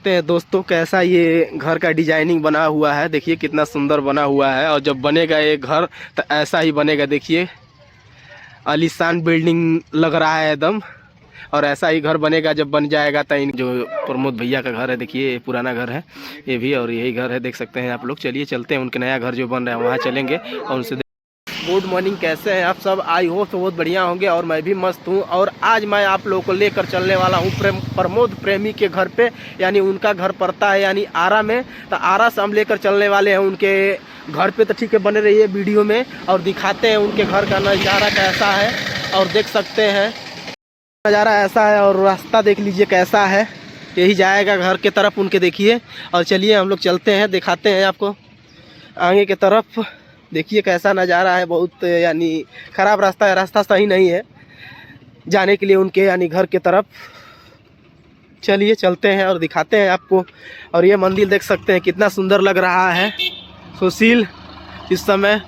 सकते हैं दोस्तों कैसा ये घर का डिजाइनिंग बना हुआ है। देखिए कितना सुंदर बना हुआ है और जब बनेगा ये घर तो ऐसा ही बनेगा। देखिए आलीशान बिल्डिंग लग रहा है एकदम, और ऐसा ही घर बनेगा जब बन जाएगा। तो इन जो प्रमोद भैया का घर है, देखिए ये पुराना घर है ये भी, और यही घर है देख सकते हैं आप लोग। चलिए चलते हैं उनके नया घर जो बन रहा है वहाँ चलेंगे और उनसे। गुड मॉर्निंग, कैसे हैं आप सब? आई होप तो बहुत बढ़िया होंगे और मैं भी मस्त हूँ। और आज मैं आप लोगों को लेकर चलने वाला हूँ प्रमोद प्रेमी के घर पे, यानी उनका घर पड़ता है यानी आरा में। तो आरा से हम लेकर चलने वाले हैं उनके घर पे। तो ठीक है, बने रहिए वीडियो में और दिखाते हैं उनके घर का नज़ारा कैसा है। और देख सकते हैं नज़ारा ऐसा है और रास्ता देख लीजिए कैसा है, यही जाएगा घर के तरफ उनके। देखिए और चलिए हम लोग चलते हैं, दिखाते हैं आपको आगे की तरफ। देखिए कैसा नज़ारा है, बहुत यानी ख़राब रास्ता है, रास्ता सही नहीं है जाने के लिए उनके यानी घर के तरफ। चलिए चलते हैं और दिखाते हैं आपको। और ये मंदिर देख सकते हैं कितना सुंदर लग रहा है सुशील इस समय।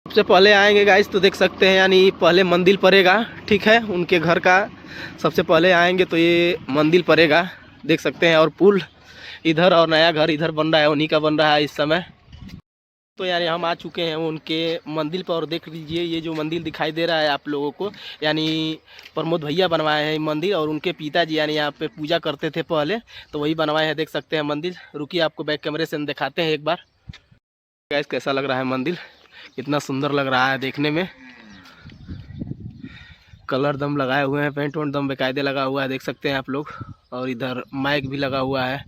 सबसे पहले आएंगे गाइस तो देख सकते हैं यानी पहले मंदिर पड़ेगा, ठीक है उनके घर का। सबसे पहले आएंगे तो ये मंदिर पड़ेगा देख सकते हैं, और पुल इधर और नया घर इधर बन रहा है, उन्हीं का बन रहा है इस समय। तो यानी हम आ चुके हैं उनके मंदिर पर और देख लीजिए ये जो मंदिर दिखाई दे रहा है आप लोगों को, यानी प्रमोद भैया बनवाए हैं ये मंदिर। और उनके पिताजी यानी यहाँ पे पूजा करते थे पहले, तो वही बनवाए हैं देख सकते हैं मंदिर। रुकिए आपको बैक कैमरे से दिखाते हैं एक बार गाइस कैसा लग रहा है मंदिर। कितना सुंदर लग रहा है देखने में, कलर दम लगाए हुए हैं, पेंट वेंट दम बेकायदे लगा हुआ है देख सकते हैं आप लोग। और इधर माइक भी लगा हुआ है,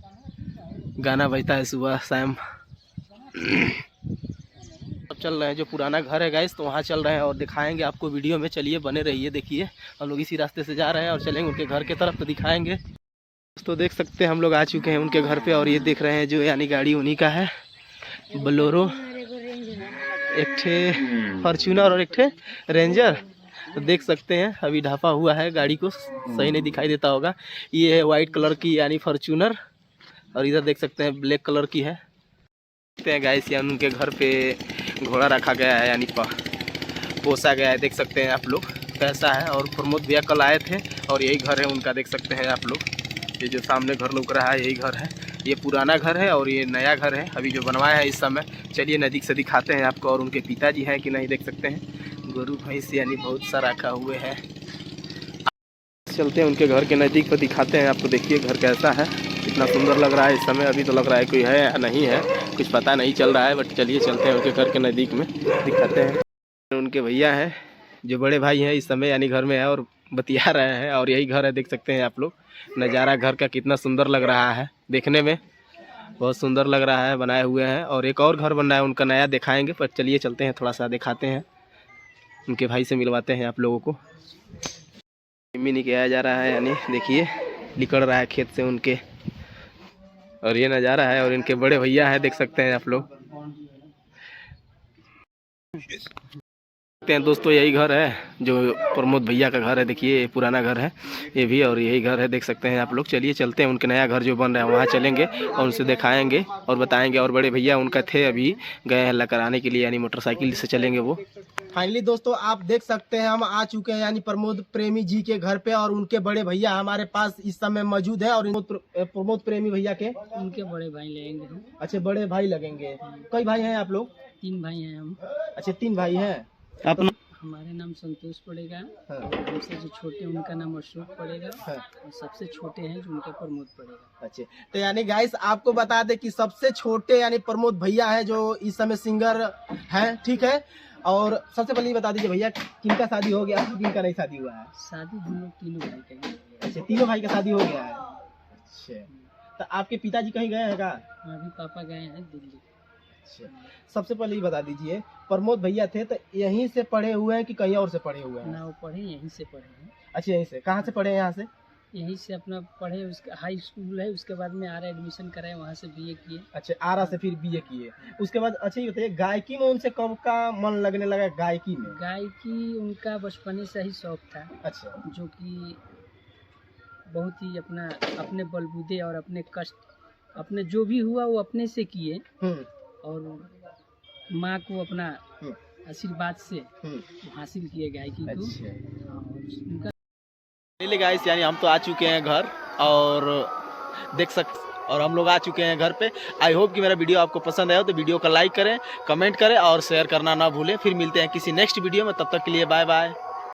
गाना बजता है सुबह शाम। अब चल रहे हैं जो पुराना घर है गाइस, तो वहाँ चल रहे हैं और दिखाएंगे आपको वीडियो में। चलिए बने रहिए। देखिए हम लोग इसी रास्ते से जा रहे हैं और चलेंगे उनके घर की तरफ तो दिखाएंगे। तो देख सकते हैं हम लोग आ चुके हैं उनके घर पे, और ये देख रहे हैं जो यानी गाड़ी उन्हीं का है, बोलेरो, एक ठे फॉर्च्यूनर और एक ठे रेंजर। तो देख सकते हैं अभी ढापा हुआ है गाड़ी को, सही नहीं दिखाई देता होगा। ये है वाइट कलर की यानी फॉर्च्यूनर, और इधर देख सकते हैं ब्लैक कलर की है। देखते हैं गाइस यानी उनके घर पे घोड़ा रखा गया है यानी पोसा गया है देख सकते हैं आप लोग कैसा है। और प्रमोद भैया कल आए थे और यही घर है उनका देख सकते हैं आप लोग। ये जो सामने घर लग रहा है यही घर है, ये पुराना घर है और ये नया घर है अभी जो बनवाया है इस समय। चलिए नज़दीक से दिखाते हैं आपको। और उनके पिताजी हैं कि नहीं देख सकते हैं, गोरू भैंस यानी बहुत सा रखा हुए हैं। चलते हैं उनके घर के नज़दीक पर दिखाते हैं आपको। देखिए घर कैसा है, कितना सुंदर लग रहा है इस समय। अभी तो लग रहा है कोई है या नहीं है, कुछ पता नहीं चल रहा है, बट चलिए चलते हैं उनके घर के नज़दीक में दिखाते हैं। उनके भैया हैं जो बड़े भाई हैं इस समय यानी घर में है और बतिया रहे हैं, और यही घर है देख सकते हैं आप लोग। नज़ारा घर का कितना सुंदर लग रहा है देखने में, बहुत सुंदर लग रहा है, बनाए हुए हैं। और एक और घर बन रहा है उनका नया, दिखाएंगे, पर चलिए चलते हैं थोड़ा सा दिखाते हैं, उनके भाई से मिलवाते हैं आप लोगों को। मिनी निकाला जा रहा है यानी देखिए निकल रहा है खेत से उनके, और ये नज़ारा है। और इनके बड़े भैया है देख सकते हैं आप लोग। देखते हैं दोस्तों यही घर है जो प्रमोद भैया का घर है। देखिए पुराना घर है ये भी, और यही घर है देख सकते हैं आप लोग। चलिए चलते हैं उनके नया घर जो बन रहा है वहाँ चलेंगे और उनसे दिखाएंगे और बताएंगे। और बड़े भैया उनका थे अभी गए हैं कराने के लिए, यानी मोटरसाइकिल से चलेंगे वो। फाइनली दोस्तों आप देख सकते हैं हम आ चुके हैं यानी प्रमोद प्रेमी जी के घर पे, और उनके बड़े भैया हमारे पास इस समय मौजूद है। और प्रमोद प्रेमी भैया के उनके बड़े भाई लगेंगे। अच्छे बड़े भाई लगेंगे। कई भाई हैं आप लोग? 3 भाई हैं हम। अच्छा 3 भाई हैं। अपना हमारे नाम संतोष पड़ेगा। हाँ। हमसे जो छोटे उनका नाम अशोक पड़ेगा। हाँ। और सबसे छोटे हैं जो उनका प्रमोद पड़ेगा। अच्छे तो यानी गाइस आपको बता दें कि सबसे छोटे यानी प्रमोद भैया है जो इस समय सिंगर हैं, ठीक है। और सबसे पहले बता दीजिए भैया किनका शादी हो गया, किनका नहीं शादी हुआ है? शादी हम लोग तीनों भाई का ही। अच्छा तीनों भाई का शादी हो गया है। अच्छा तो आपके पिताजी कहीं गए हैं का? अभी पापा गए हैं दिल्ली। अच्छा सबसे पहले ये बता दीजिए प्रमोद भैया थे तो यहीं से पढ़े हुए हैं कि कहीं और से पढ़े हुए हैं? ना वो पढ़े यहीं से पढ़े हैं। अच्छा यहीं से, कहाँ से पढ़े हैं? यहाँ से यहीं से अपना पढ़े, उसका हाई स्कूल है, उसके बाद में आरा एडमिशन कराए, वहाँ से बीए किए। अच्छा आरा से फिर बीए किए, उसके बाद अच्छा ये बताइए गायकी में उनसे कब का मन लगने लगा गायकी में? गायकी उनका बचपने से ही शौक था। अच्छा जो कि बहुत ही अपने बलबूते और अपने कष्ट, अपने जो भी हुआ वो अपने से किए, और माँ को अपना आशीर्वाद से हासिल किए गायकी को। अच्छा गाइस यानी हम तो आ चुके हैं घर, और और हम लोग आ चुके हैं घर पे। आई होप कि मेरा वीडियो आपको पसंद आया हो तो वीडियो को लाइक करें, कमेंट करें और शेयर करना ना भूलें। फिर मिलते हैं किसी नेक्स्ट वीडियो में, तब तक के लिए बाय बाय।